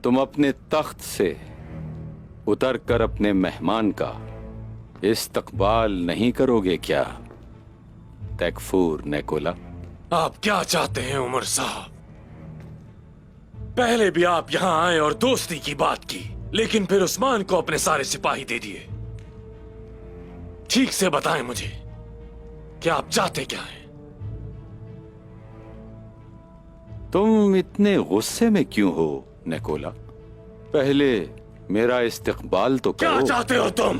तुम अपने तख्त से उतर कर अपने मेहमान का इस्तकबाल नहीं करोगे क्या तैकफूर निकोला? आप क्या चाहते हैं उमर साहब? पहले भी आप यहां आए और दोस्ती की बात की, लेकिन फिर उस्मान को अपने सारे सिपाही दे दिए। ठीक से बताएं मुझे कि आप चाहते क्या हैं? तुम इतने गुस्से में क्यों हो निकोला? पहले मेरा इस्तकबाल तो करो। क्या चाहते हो तुम?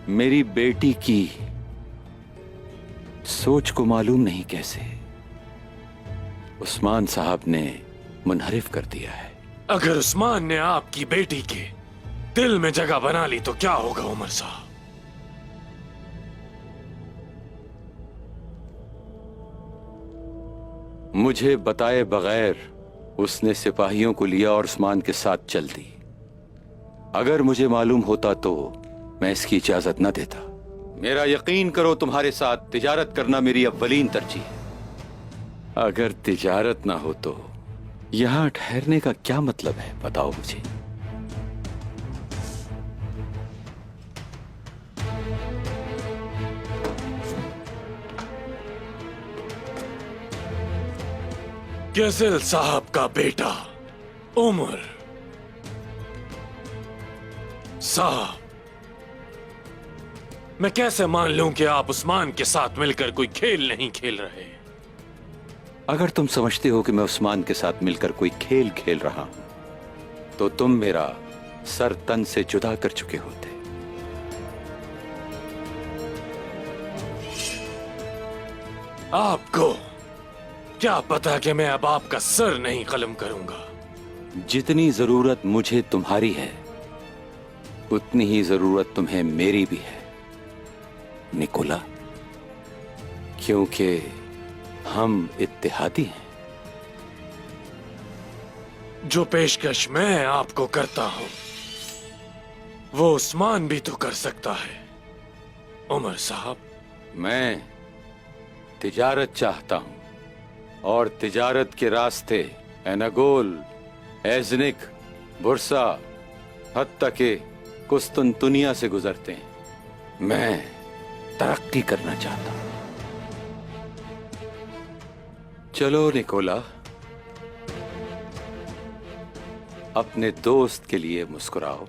मेरी बेटी की सोच को मालूम नहीं कैसे उस्मान साहब ने मुनहरिफ कर दिया है। अगर उस्मान ने आपकी बेटी के दिल में जगह बना ली तो क्या होगा उमर साहब? मुझे बताए बगैर उसने सिपाहियों को लिया और उस्मान के साथ चल दी। अगर मुझे मालूम होता तो मैं इसकी इजाजत न देता। मेरा यकीन करो, तुम्हारे साथ तिजारत करना मेरी अव्वलीन तरजीह है। अगर तिजारत ना हो तो यहां ठहरने का क्या मतलब है, बताओ मुझे। गजल साहब का बेटा उमर साहब, मैं कैसे मान लूं कि आप उस्मान के साथ मिलकर कोई खेल नहीं खेल रहे? अगर तुम समझते हो कि मैं उस्मान के साथ मिलकर कोई खेल खेल रहा हूं तो तुम मेरा सर तन से जुदा कर चुके होते। आपको क्या पता कि मैं अब आपका सर नहीं कलम करूंगा? जितनी जरूरत मुझे तुम्हारी है उतनी ही जरूरत तुम्हें मेरी भी है निकोला, क्योंकि हम इत्तेहादी हैं। जो पेशकश मैं आपको करता हूं वो उस्मान भी तो कर सकता है उमर साहब। मैं तिजारत चाहता हूं और तिजारत के रास्ते एनागोल, एज़निक, बुरसा, हत्ता के कुस्तुनतुनिया से गुजरते हैं। मैं तरक्की करना चाहता हूं। चलो निकोला, अपने दोस्त के लिए मुस्कुराओ।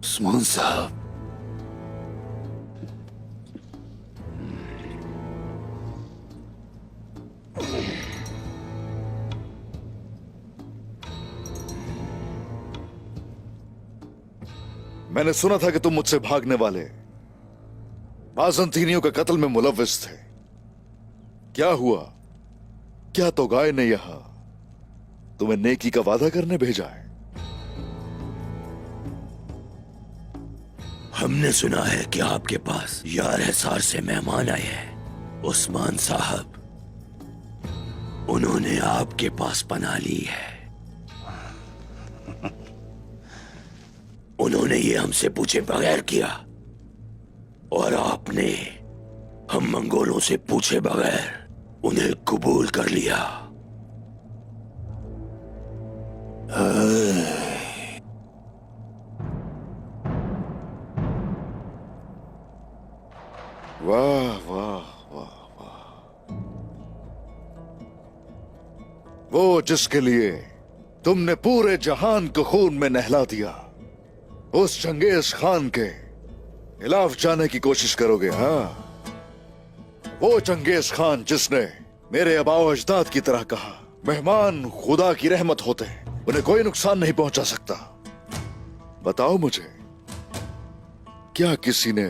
उस्मान साहब, मैंने सुना था कि तुम मुझसे भागने वाले बाज़ंतीनियों के कत्ल में मुलव्विस थे। क्या हुआ? क्या तोगाए ने यहां तुम्हें नेकी का वादा करने भेजा है? हमने सुना है कि आपके पास यार हिसार से मेहमान आए हैं उस्मान साहब। उन्होंने आपके पास पनाह ली है। उन्होंने ये हमसे पूछे बगैर किया और आपने हम मंगोलों से पूछे बगैर उन्हें कबूल कर लिया। वाह वाह वाह वाह। वो जिसके लिए तुमने पूरे जहान को खून में नहला दिया, उस चंगेज खान के खिलाफ जाने की कोशिश करोगे? हाँ, वो चंगेज खान जिसने मेरे आबाओ अजदाद की तरह कहा, मेहमान खुदा की रहमत होते हैं, उन्हें कोई नुकसान नहीं पहुंचा सकता। बताओ मुझे, क्या किसी ने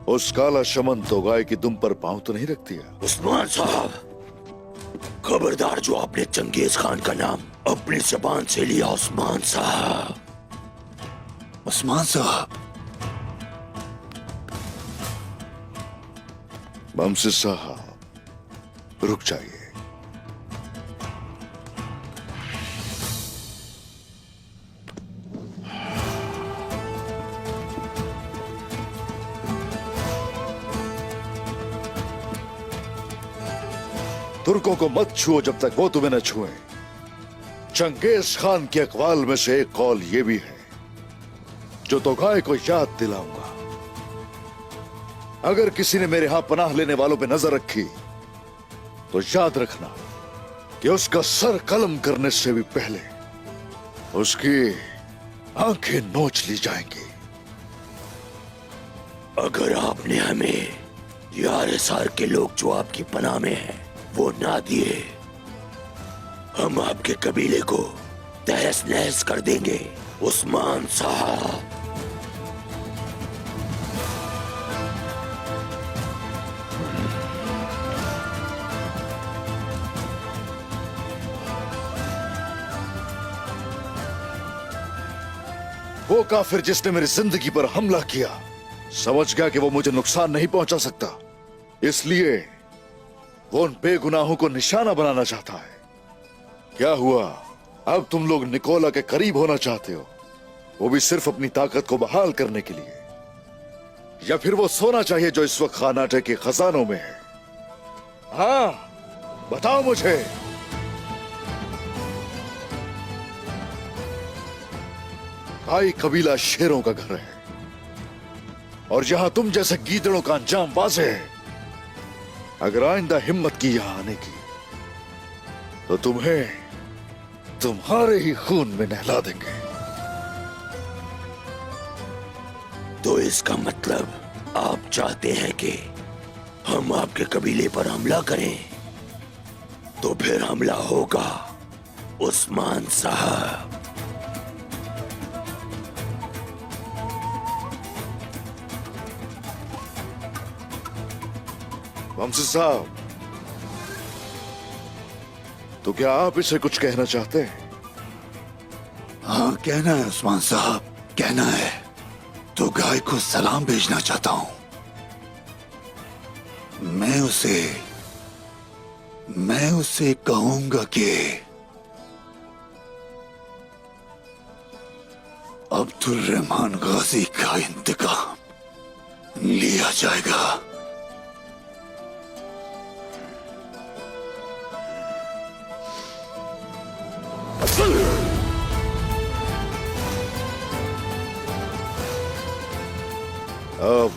उस काला शमन तो गाय की दुम पर पांव तो नहीं रख दिया? उस्मान साहब, खबरदार जो आपने चंगेज खान का नाम अपनी जबान से लिया। उस्मान साहब, उस्मान साहब, बमसे साहब, रुक जाइए। तुर्कों को मत छुओ जब तक वो तुम्हें न छुए। चंगेज खान के अकवाल में से एक कौल ये भी है जो तोगाए को याद दिलाऊंगा। अगर किसी ने मेरे यहां पनाह लेने वालों पे नजर रखी तो याद रखना कि उसका सर कलम करने से भी पहले उसकी आंखें नोच ली जाएंगी। अगर आपने हमें यार सार के लोग जो आपकी पनाह में हैं वो ना दिए, हम आपके कबीले को तहस नहस कर देंगे। उस्मान साहब, वो काफिर जिसने मेरी जिंदगी पर हमला किया समझ गया कि वो मुझे नुकसान नहीं पहुंचा सकता, इसलिए वो उन बेगुनाहों को निशाना बनाना चाहता है। क्या हुआ, अब तुम लोग निकोला के करीब होना चाहते हो, वो भी सिर्फ अपनी ताकत को बहाल करने के लिए? या फिर वो सोना चाहिए जो इस वक्त खानाटे के खजानों में है? हाँ, बताओ मुझे। आई कबीला शेरों का घर है और जहां तुम जैसे गीदड़ों का अंजाम वाज़ेह है। अगर आइंदा हिम्मत की यहां आने की तो तुम्हें तुम्हारे ही खून में नहला देंगे। तो इसका मतलब आप चाहते हैं कि हम आपके कबीले पर हमला करें? तो फिर हमला होगा उस्मान साहब। वमसी साहब, तो क्या आप इसे कुछ कहना चाहते हैं? हाँ, कहना है उस्मान साहब, कहना है। तो गाय को सलाम भेजना चाहता हूं। मैं उसे कहूंगा कि अब्दुल रहमान गाजी का इंतकाम लिया जाएगा। अब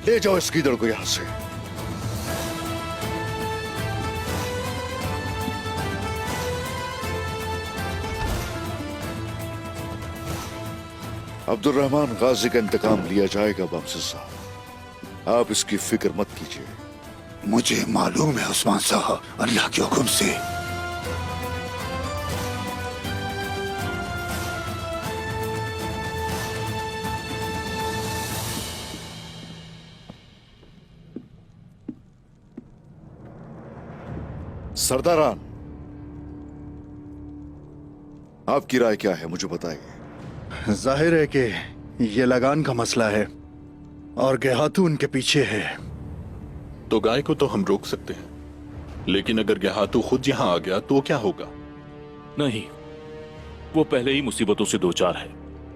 ले जाओ इस गीदड़ को यहां से। अब्दुल रहमान गाजी का इंतकाम लिया जाएगा बमसे साहब, आप इसकी फिक्र मत कीजिए। मुझे मालूम है उस्मान साहब, अल्लाह के हुक्म से। सरदारान, आपकी राय क्या है, मुझे बताइए। जाहिर है कि ये लगान का मसला है और गेहातू उनके पीछे है। तो गाय को तो हम रोक सकते हैं, लेकिन अगर गेहातू खुद यहां आ गया तो क्या होगा? नहीं, वो पहले ही मुसीबतों से दो चार है।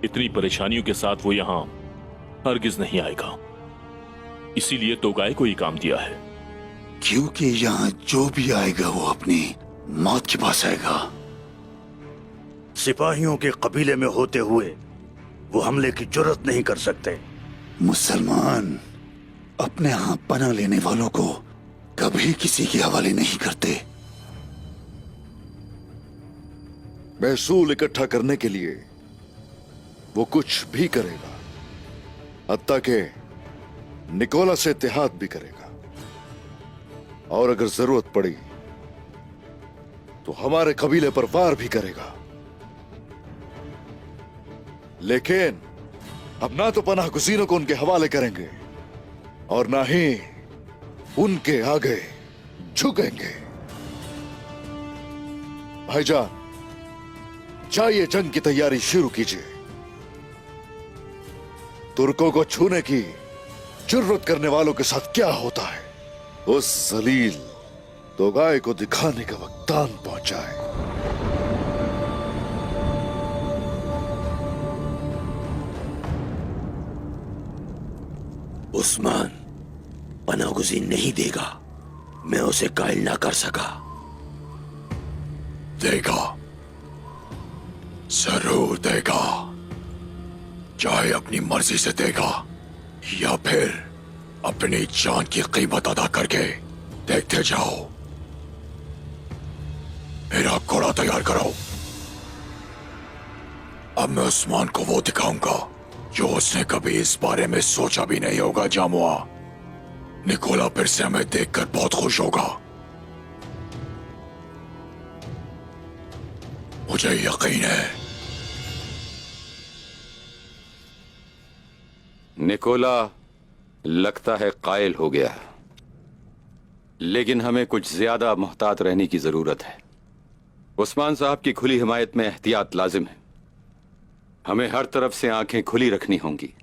इतनी परेशानियों के साथ वो यहां हरगिज नहीं आएगा। इसीलिए तो गाय को ही काम दिया है। क्योंकि यहाँ जो भी आएगा वो अपनी मौत के पास आएगा। सिपाहियों के कबीले में होते हुए वो हमले की जुर्रत नहीं कर सकते। मुसलमान अपने यहां पनाह लेने वालों को कभी किसी के हवाले नहीं करते। महसूल इकट्ठा करने के लिए वो कुछ भी करेगा, हत्ता के निकोला से इत्तेहाद भी करेगा, और अगर जरूरत पड़ी तो हमारे कबीले पर वार भी करेगा। लेकिन अब ना तो पनाह गुज़ीरों को उनके हवाले करेंगे और ना ही उनके आगे झुकेंगे। भाईजान, जाइए जंग की तैयारी शुरू कीजिए। तुर्कों को छूने की जुर्रत करने वालों के साथ क्या होता है, उस जलील दोगाय को दिखाने का वक्त आन पहुंचा है। उस्मान पनाहगुज़ी नहीं देगा, मैं उसे कायल ना कर सका। देगा, जरूर देगा, चाहे अपनी मर्जी से देगा या फिर अपनी जान की कीमत अदा करके। देखते जाओ। मेरा घोड़ा तैयार करो। अब मैं उस्मान को वो दिखाऊंगा जो उसने कभी इस बारे में सोचा भी नहीं होगा। जामुआ, निकोला फिर से हमें देखकर बहुत खुश होगा। मुझे यकीन है। निकोला लगता है कायल हो गया, लेकिन हमें कुछ ज्यादा मुहतात रहने की जरूरत है। उस्मान साहब की खुली हिमायत में एहतियात लाजिम है। हमें हर तरफ से आंखें खुली रखनी होंगी।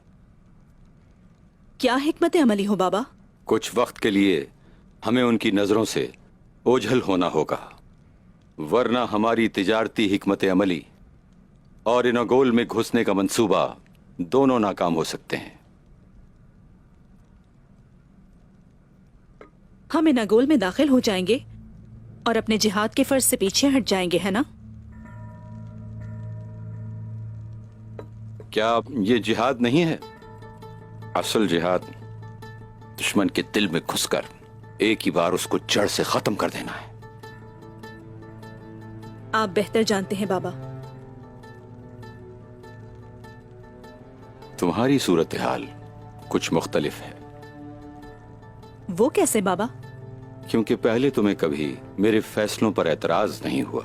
क्या हिकमत अमली हो बाबा? कुछ वक्त के लिए हमें उनकी नजरों से ओझल होना होगा, वरना हमारी तिजारती हिकमत अमली और इनगोल में घुसने का मंसूबा दोनों नाकाम हो सकते हैं। हम इनागोल में दाखिल हो जाएंगे और अपने जिहाद के फर्ज से पीछे हट जाएंगे, है ना? क्या ये जिहाद नहीं है? असल जिहाद दुश्मन के दिल में घुसकर एक ही बार उसको जड़ से खत्म कर देना है। आप बेहतर जानते हैं बाबा। तुम्हारी सूरत हाल कुछ मुख्तलिफ है। वो कैसे बाबा? क्योंकि पहले तुम्हें कभी मेरे फैसलों पर एतराज नहीं हुआ।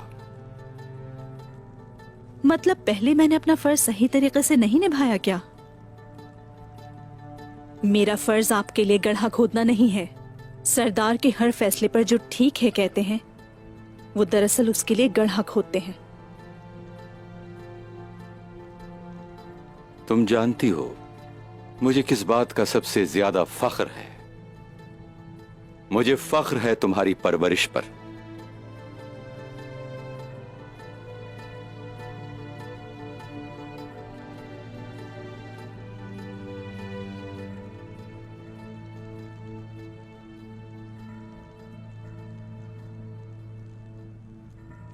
मतलब पहले मैंने अपना फर्ज सही तरीके से नहीं निभाया क्या? मेरा फर्ज आपके लिए गड्ढा खोदना नहीं है। सरदार के हर फैसले पर जो ठीक है कहते हैं, वो दरअसल उसके लिए गड्ढा खोदते हैं। तुम जानती हो मुझे किस बात का सबसे ज्यादा फख्र है? मुझे फख्र है तुम्हारी परवरिश पर।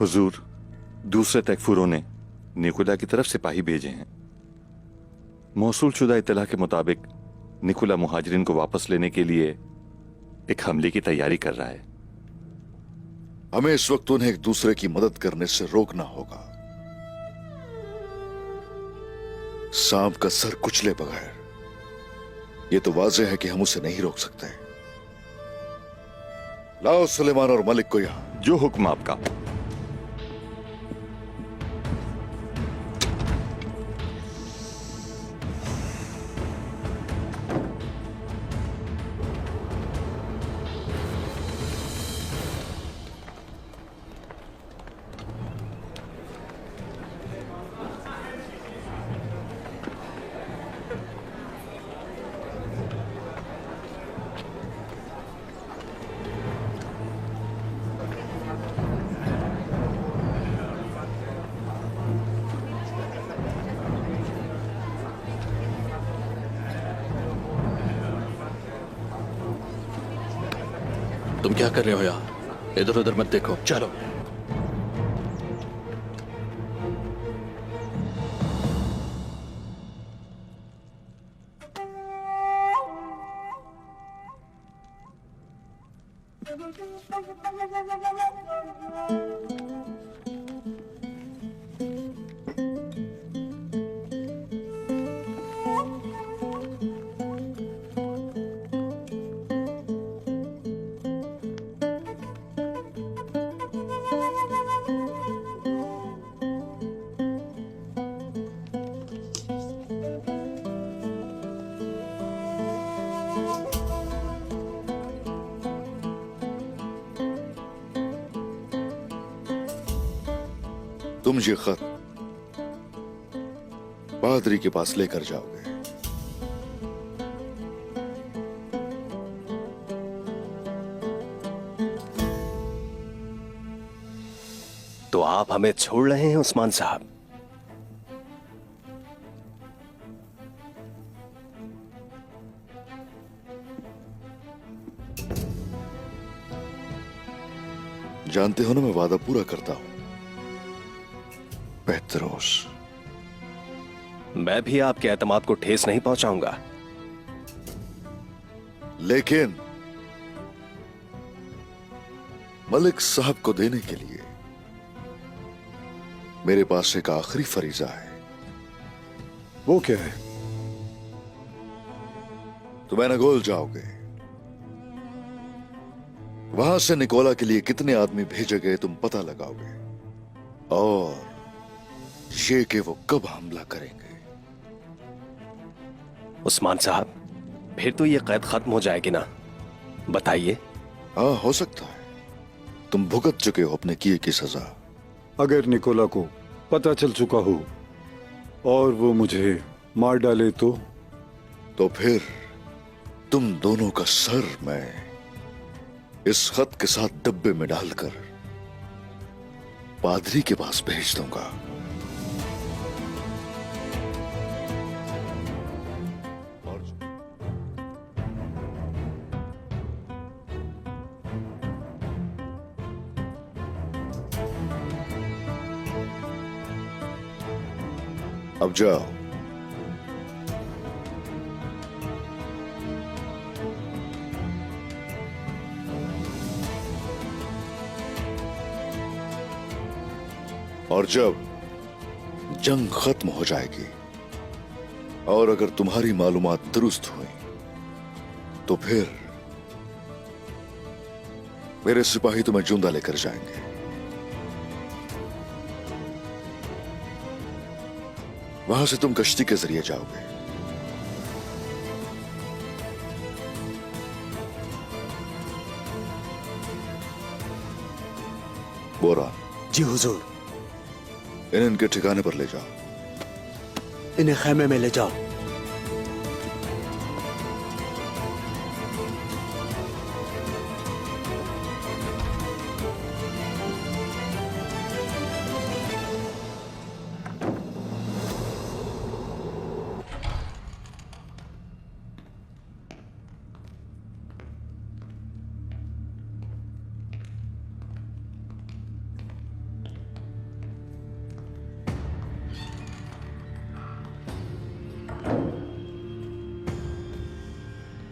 हुजूर, दूसरे तकफुरों ने निकोला की तरफ सिपाही भेजे हैं। मौसूल शुदा इत्तला के मुताबिक निकोला मुहाजिरिन को वापस लेने के लिए एक हमले की तैयारी कर रहा है। हमें इस वक्त उन्हें एक दूसरे की मदद करने से रोकना होगा। सांप का सर कुचले बगैर यह तो वाज़ेह है कि हम उसे नहीं रोक सकते। लाओ सुलेमान और मलिक को यहां। जो हुक्म आपका। तुम क्या कर रहे हो यहाँ? इधर उधर मत देखो, चलो। तुम ये खत पादरी के पास लेकर जाओगे। तो आप हमें छोड़ रहे हैं उस्मान साहब? जानते हो ना, मैं वादा पूरा करता हूं पेत्रोस। मैं भी आपके एतमाद को ठेस नहीं पहुंचाऊंगा। लेकिन मलिक साहब को देने के लिए मेरे पास एक आखिरी फरीजा है। वो क्या है? तुम एनागोल जाओगे, वहां से निकोला के लिए कितने आदमी भेजे गए तुम पता लगाओगे, और ये कि वो कब हमला करेंगे। उस्मान साहब, फिर तो ये कैद खत्म हो जाएगी ना? बताइए। हाँ, हो सकता है। तुम भुगत चुके हो अपने किए की सजा। अगर निकोला को पता चल चुका हो और वो मुझे मार डाले तो फिर तुम दोनों का सर मैं इस खत के साथ डब्बे में डालकर पादरी के पास भेज दूंगा। अब जाओ। और जब जंग खत्म हो जाएगी और अगर तुम्हारी मालूमात दुरुस्त हुई तो फिर मेरे सिपाही तुम्हें जिंदा लेकर जाएंगे। वहां से तुम कश्ती के जरिए जाओगे। बोरा, जी हुजूर। इन्हें इनके ठिकाने पर ले जाओ। इन्हें खैमे में ले जाओ।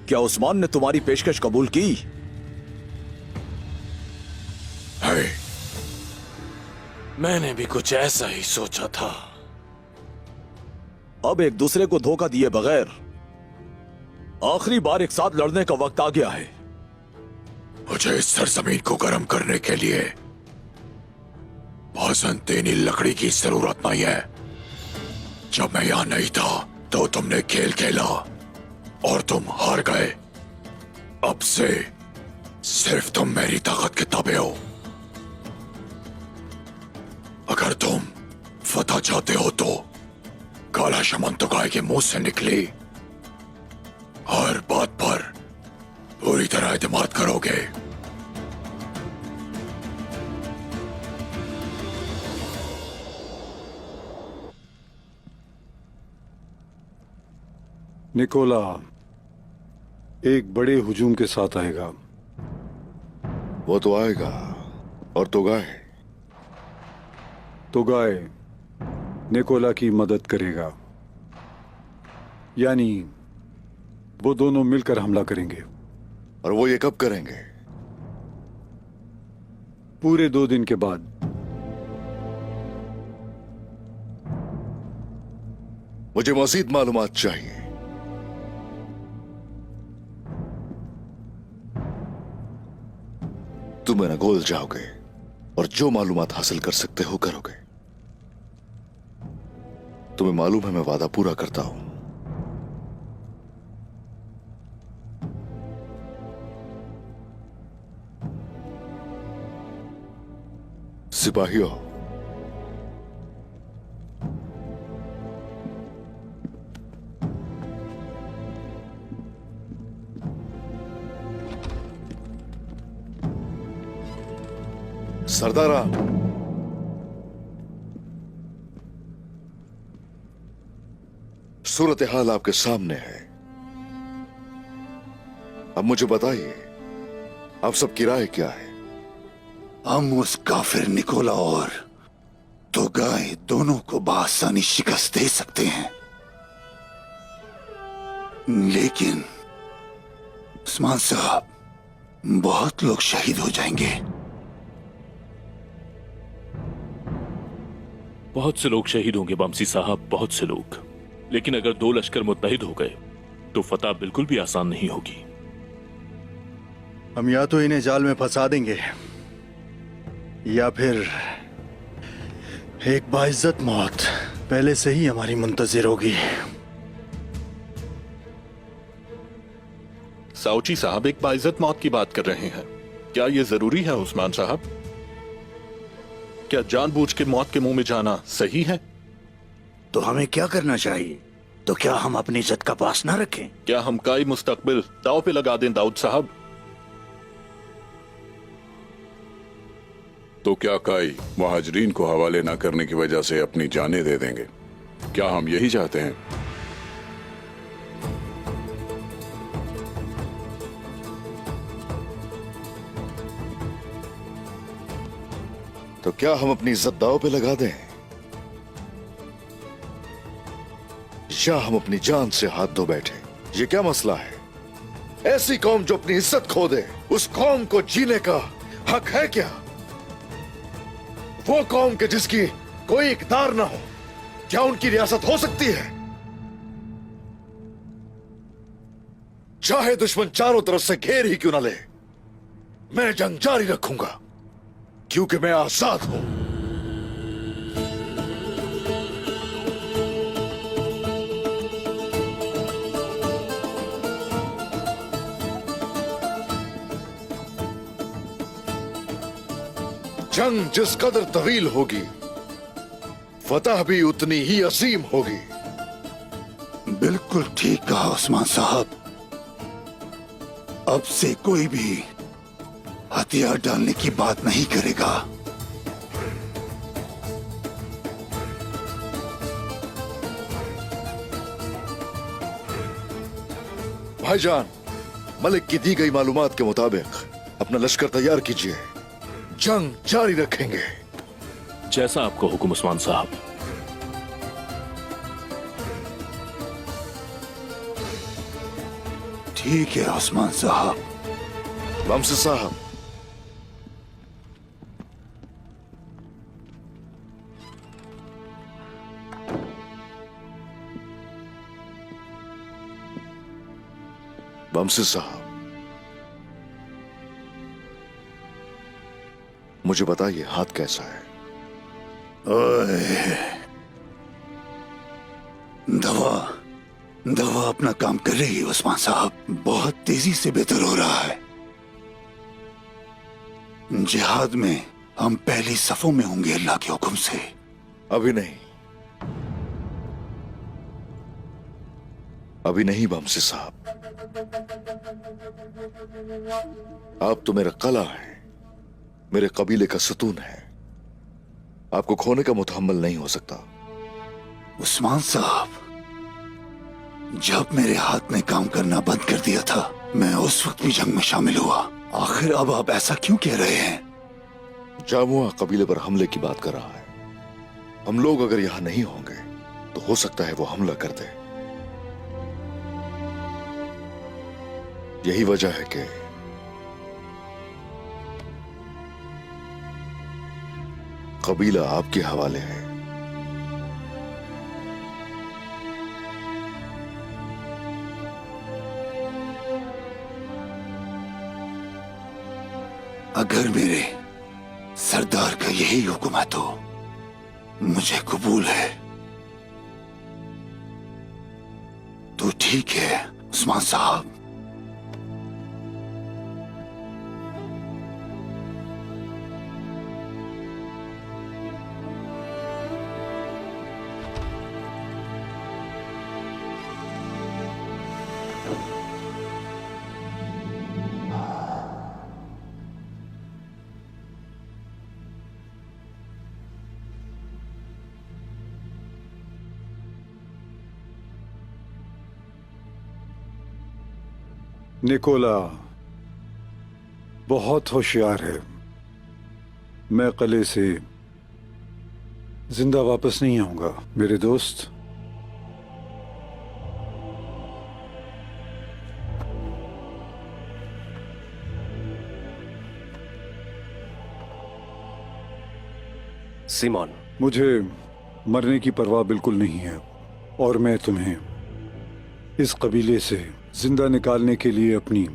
क्या उस्मान ने तुम्हारी पेशकश कबूल की? है, मैंने भी कुछ ऐसा ही सोचा था। अब एक दूसरे को धोखा दिए बगैर आखिरी बार एक साथ लड़ने का वक्त आ गया है। मुझे इस सरजमीन को गर्म करने के लिए बाज़ंतीनी लकड़ी की जरूरत नहीं है। जब मैं यहां नहीं था तो तुमने खेल खेला और तुम हार गए। अब से सिर्फ तुम मेरी ताकत के ताबे हो। अगर तुम फतह चाहते हो तो काला शमन तो गाय के मुंह से निकली हर बात पर पूरी तरह एतमाद करोगे। निकोला एक बड़े हुजूम के साथ आएगा। वो तो आएगा, और तोगाए निकोला की मदद करेगा। यानी वो दोनों मिलकर हमला करेंगे। और वो ये कब करेंगे? पूरे 2 दिन के बाद। मुझे मजीद मालूमात चाहिए। तुम मेरा गोल जाओगे और जो मालूमात हासिल कर सकते हो करोगे। तुम्हें मालूम है मैं वादा पूरा करता हूं। सिपाहियों, सरदारा, सूरत हाल आपके सामने है। अब मुझे बताइए, आप सबकी राय क्या है? हम उस काफिर निकोला और तो गाय दोनों को बआसानी शिकस्त दे सकते हैं, लेकिन उस्मान साहब, बहुत लोग शहीद हो जाएंगे। बहुत से लोग शहीद होंगे बमसी साहब, बहुत से लोग। लेकिन अगर 2 लश्कर मुत्तहिद हो गए तो फतह बिल्कुल भी आसान नहीं होगी। हम या तो इन्हें जाल में फंसा देंगे या फिर एक बाइज्जत मौत पहले से ही हमारी मुंतजिर होगी। साउची साहब एक बाइज्जत मौत की बात कर रहे हैं। क्या यह जरूरी है उस्मान साहब? क्या जानबूझ के मौत के मुंह में जाना सही है? तो हमें क्या करना चाहिए? तो क्या हम अपनी इज्जत का पास ना रखें? क्या हम काई मुस्तकबिल दाव पे लगा दें दाऊद साहब? तो क्या काई मुहाजिरीन को हवाले ना करने की वजह से अपनी जानें दे देंगे? क्या हम यही चाहते हैं? तो क्या हम अपनी इज्जत दांव पे लगा दें या हम अपनी जान से हाथ धो बैठे? ये क्या मसला है? ऐसी कौम जो अपनी इज्जत खो दे, उस कौम को जीने का हक है क्या? वो कौम के जिसकी कोई इक़्तिदार ना हो, क्या उनकी रियासत हो सकती है? चाहे दुश्मन चारों तरफ से घेर ही क्यों ना ले, मैं जंग जारी रखूंगा, क्योंकि मैं आजाद हूं। जंग जिस कदर तवील होगी, फतह भी उतनी ही अजीम होगी। बिल्कुल ठीक कहा उस्मान साहब। अब से कोई भी हथियार डालने की बात नहीं करेगा। भाईजान, मलिक की दी गई मालूमात के मुताबिक अपना लश्कर तैयार कीजिए, जंग जारी रखेंगे। जैसा आपको हुक्म उस्मान साहब। ठीक है उस्मान साहब। बमसी साहब, बमसी साहब, मुझे बताइए हाथ कैसा है? ओए, दवा अपना काम कर रही है उस्मान साहब। बहुत तेजी से बेहतर हो रहा है। जिहाद में हम पहली सफों में होंगे अल्लाह के हुक्म से। अभी नहीं, अभी नहीं बमसी साहब। आप तो मेरा कला है, मेरे कबीले का सुतून है। आपको खोने का मुतहम्मल नहीं हो सकता। उस्मान साहब, जब मेरे हाथ ने काम करना बंद कर दिया था, मैं उस वक्त भी जंग में शामिल हुआ। आखिर अब आप ऐसा क्यों कह रहे हैं? जामुआ कबीले पर हमले की बात कर रहा है। हम लोग अगर यहां नहीं होंगे तो हो सकता है वो हमला कर दे। यही वजह है कि कबीला आपके हवाले है। अगर मेरे सरदार का यही हुक्म है तो मुझे कबूल है। तो ठीक है उस्मान साहब। निकोला बहुत होशियार है। मैं किले से जिंदा वापस नहीं आऊंगा मेरे दोस्त। सिमोन, मुझे मरने की परवाह बिल्कुल नहीं है और मैं तुम्हें इस कबीले से जिंदा निकालने के लिए अपनी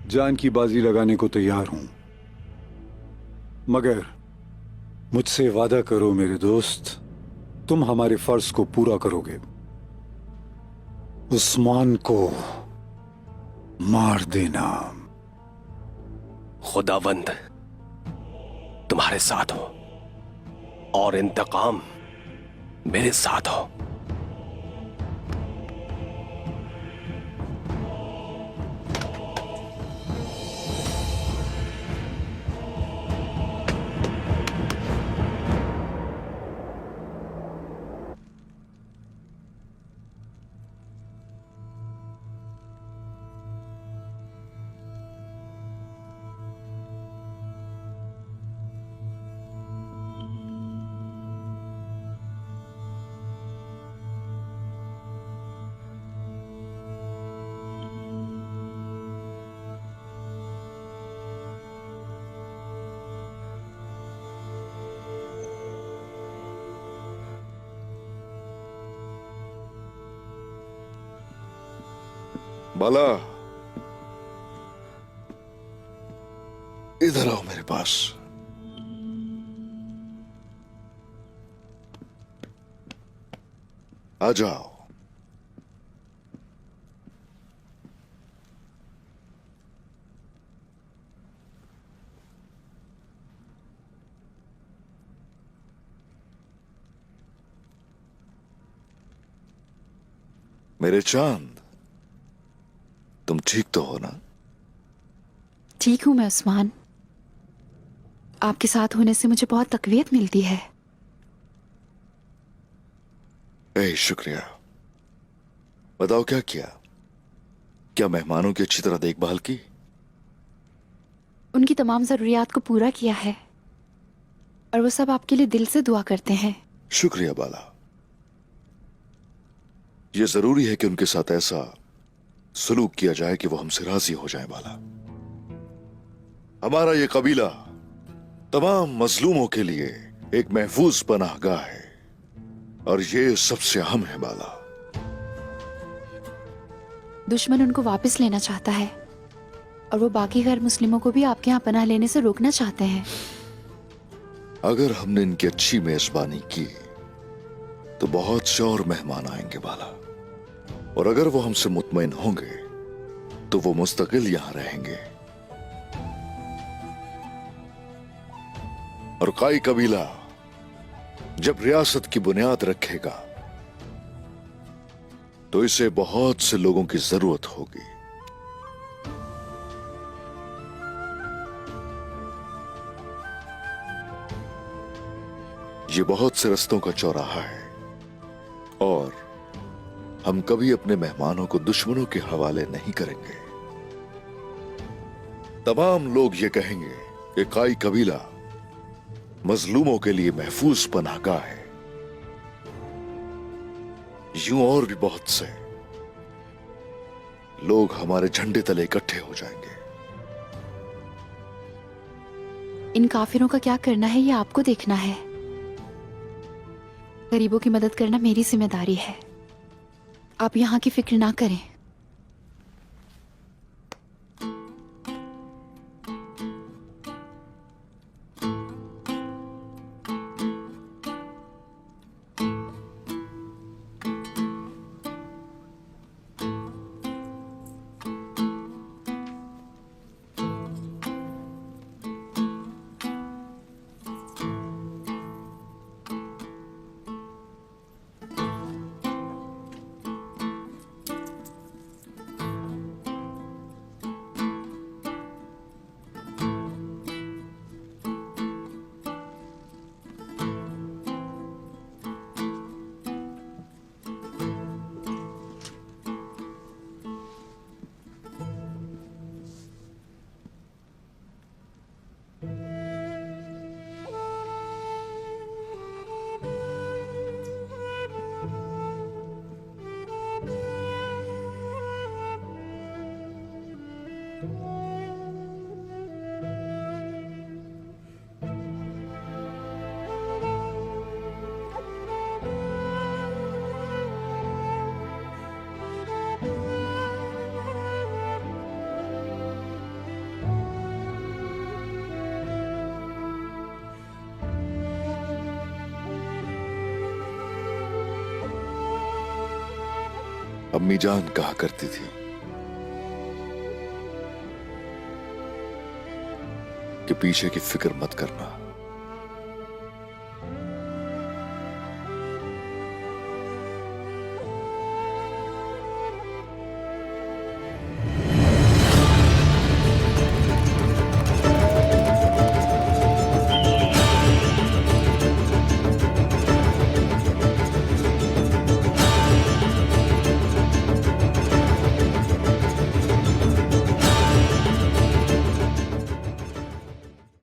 जान की बाजी लगाने को तैयार हूं। मगर मुझसे वादा करो मेरे दोस्त, तुम हमारे फर्ज को पूरा करोगे। उस्मान को मार देना। खुदावंद तुम्हारे साथ हो और इंतकाम मेरे साथ हो। बाला, इधर आओ मेरे पास। आ जाओ। मेरे चांद, तुम ठीक तो हो ना? ठीक हूं मैं उस्मान। आपके साथ होने से मुझे बहुत तकवीयत मिलती है। शुक्रिया। बताओ क्या किया? क्या मेहमानों की अच्छी तरह देखभाल की? उनकी तमाम जरूरियात को पूरा किया है और वो सब आपके लिए दिल से दुआ करते हैं। शुक्रिया बाला। यह जरूरी है कि उनके साथ ऐसा सलूक किया जाए कि वो हमसे राजी हो जाए बाला। हमारा ये कबीला तमाम मजलूमों के लिए एक महफूज पनाहगाह है और ये सबसे अहम है बाला। दुश्मन उनको वापस लेना चाहता है और वो बाकी गैर मुस्लिमों को भी आपके यहाँ पनाह लेने से रोकना चाहते हैं। अगर हमने इनकी अच्छी मेजबानी की तो बहुत से और मेहमान आएंगे बाला, और अगर वो हमसे मुतमईन होंगे तो वो मुस्तकिल यहां रहेंगे। और काई कबीला जब रियासत की बुनियाद रखेगा तो इसे बहुत से लोगों की जरूरत होगी। ये बहुत से रस्तों का चौराहा है और हम कभी अपने मेहमानों को दुश्मनों के हवाले नहीं करेंगे। तमाम लोग ये कहेंगे कि काई कबीला मजलूमों के लिए महफूज पनाहगाह है। यूं और भी बहुत से लोग हमारे झंडे तले इकट्ठे हो जाएंगे। इन काफिरों का क्या करना है ये आपको देखना है। गरीबों की मदद करना मेरी जिम्मेदारी है। आप यहाँ की फिक्र ना करें। अम्मी जान कहा करती थी कि पीछे की फिक्र मत करना,